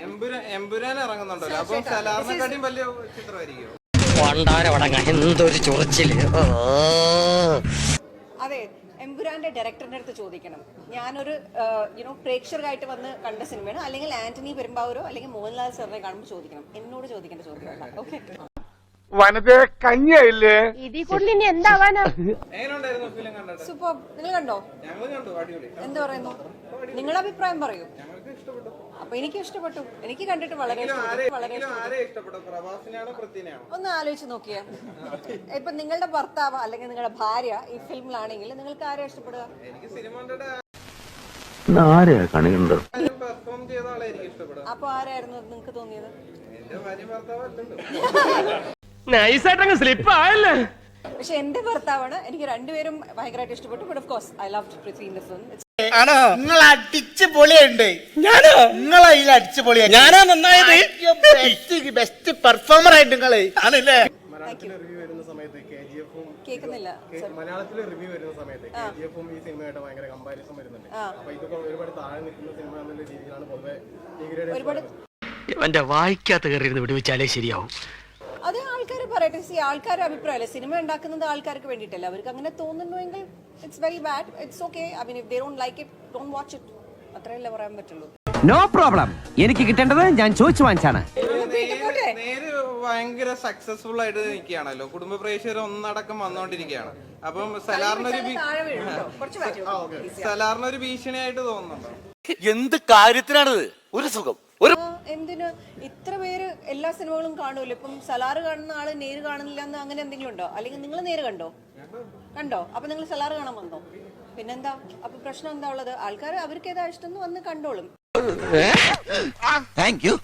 എമ്പുരാൻ ഇറങ്ങുന്നുണ്ടല്ലോ, അപ്പൊ സലാറിനെക്കാട്ടിയും വലിയ ചിത്രമായിരിക്കും. എന്തൊരു ചൊറിച്ചില്. അതെ, എമ്പുരാന്റെ ഡയറക്ടറിന്റെ അടുത്ത് ചോദിക്കണം. ഞാനൊരു പ്രേക്ഷകരായിട്ട് വന്ന് കണ്ട സിനിമയാണ്, അല്ലെങ്കിൽ ആന്റണി പെരുമ്പാവൂരോ അല്ലെങ്കിൽ മോഹൻലാൽ സാറിനെ കാണുമ്പോൾ ചോദിക്കണം. എന്നോട് ചോദിക്കേണ്ട ചോദ്യമല്ല. ഓക്കെ, വനത്തെ കഞ്ഞിയായില്ലേ? ഇതിൽ കൂടുതൽ ഇനി എന്താവാനാ? എങ്ങനെയുണ്ടായിരുന്നു ഫിലിം കണ്ടിട്ട്? സൂപ്പർ. നിങ്ങൾ കണ്ടോ? ഞങ്ങൾ കണ്ടു, അടിപൊളി. എന്ത് പറയുന്നു? നിങ്ങളുടെ അഭിപ്രായം പറയൂ. ഞങ്ങൾക്ക് ഇഷ്ടപ്പെട്ടു. അപ്പൊ എനിക്ക് ഇഷ്ടപ്പെട്ടു. എനിക്ക് കണ്ടിട്ട് വളരെ ആരെ ഇഷ്ടപ്പെട്ടു, പ്രഭാസിനെയാണോ പൃഥ്വിനെയാണോ? ഒന്ന് ആലോചിച്ച് നോക്കിയേ. ഇപ്പൊ നിങ്ങളുടെ ഭർത്താവ് അല്ലെങ്കിൽ നിങ്ങളുടെ ഭാര്യ ഈ ഫിലിമിലാണെങ്കിൽ നിങ്ങൾക്ക് ആരെയാ ഇഷ്ടപ്പെടുക? എനിക്ക് സിനിമയുടെ പെർഫോം ചെയ്ത ആളെ എനിക്ക് ഇഷ്ടപ്പെടുക. അപ്പൊ ആരായിരുന്നു നിങ്ങൾക്ക് തോന്നിയത്? എന്റെ ഭാര്യ ഭർത്താവ് അല്ലല്ലോ. നൈസായിട്ടങ്ങ് സ്ലിപ്പ് ആയല്ലേ? പക്ഷെ എന്റെ ഭർത്താവാണ്. എനിക്ക് രണ്ടുപേരും ഭയങ്കരമായിട്ട് ഇഷ്ടപ്പെട്ടു. But of course I love Prithvi in the film. ആണോ? നിങ്ങൾ അടിച്ച് പൊളിയുണ്ട്. ഞാനോ? നിങ്ങളെ ഇതിൽ അടിച്ച് പൊളിയാ. ഞാനാ നന്നായത്. ബെസ്റ്റ് പെർഫോമർ ആയിട്ട് നിങ്ങള് ആണല്ലേ? മലയാളത്തിലെ റിവ്യൂ വരുന്ന സമയത്ത് KGF-ഉം കേൾക്കുന്നില്ല. മലയാളത്തിലെ റിവ്യൂ വരുന്ന സമയത്ത് KGF-ഉം ഈ സിനിമയായിട്ട് ഭയങ്കര കമ്പാരിസൺ വരുന്നുണ്ട്. അപ്പൊ ഇതൊക്കെ ഒരുപാട് താഴെ നിൽക്കുന്ന സിനിമ എന്നുള്ള രീതിയിലാണ് പൊതുവെ ഒരുപാട് എന്റെ വായിക്കാത്ത കയറിയിരുന്ന് വിടുവിച്ചാലേ ശരിയാവും. അതേ ആൾക്കാർ പറയട്ടെ. ആൾക്കാരുടെ അഭിപ്രായമല്ലേ, സിനിമ ഉണ്ടാക്കുന്നത് ആൾക്കാർക്ക് വേണ്ടിയിട്ടല്ല. അവർക്ക് അങ്ങനെ തോന്നുന്നുവെങ്കിൽ it's very bad. It's okay. I mean if they don't like it, don't watch it. അത്രയല്ലേ പറയാൻ പറ്റുള്ളൂ. No problem. എനിക്ക് കിട്ടേണ്ടത് ഞാൻ ചോദിച്ചു വാങ്ങിച്ചാണ്. നേര് ഭയങ്കര സക്സസ്ഫുൾ ആയിട്ട് നിൽക്കുകയാണല്ലോ. കുടുംബ പ്രേക്ഷകർ ഒന്നടക്കം വന്നോണ്ടിരിക്കുകയാണ്. അപ്പം സലാറിനൊരു ഭീഷണിയായിട്ട് തോന്നുന്നുണ്ടോ? എന്ത് കാര്യത്തിനാണിത്? ഒരു സുഖം. എന്തിന് ഇത്ര പേര് എല്ലാ സിനിമകളും കാണുമല്ലോ. ഇപ്പം സലാറ് കാണുന്ന ആള് നേര് കാണുന്നില്ല എന്ന് അങ്ങനെ എന്തെങ്കിലും ഉണ്ടോ? അല്ലെങ്കിൽ നിങ്ങൾ നേര് കണ്ടോ? അപ്പൊ നിങ്ങൾ സലാറ് കാണാൻ വന്നോ? പിന്നെന്താ? അപ്പൊ പ്രശ്നം എന്താ ഉള്ളത്? ആൾക്കാർ അവർക്ക് ഏതാ ഇഷ്ടം വന്ന് കണ്ടോളും. Thank you.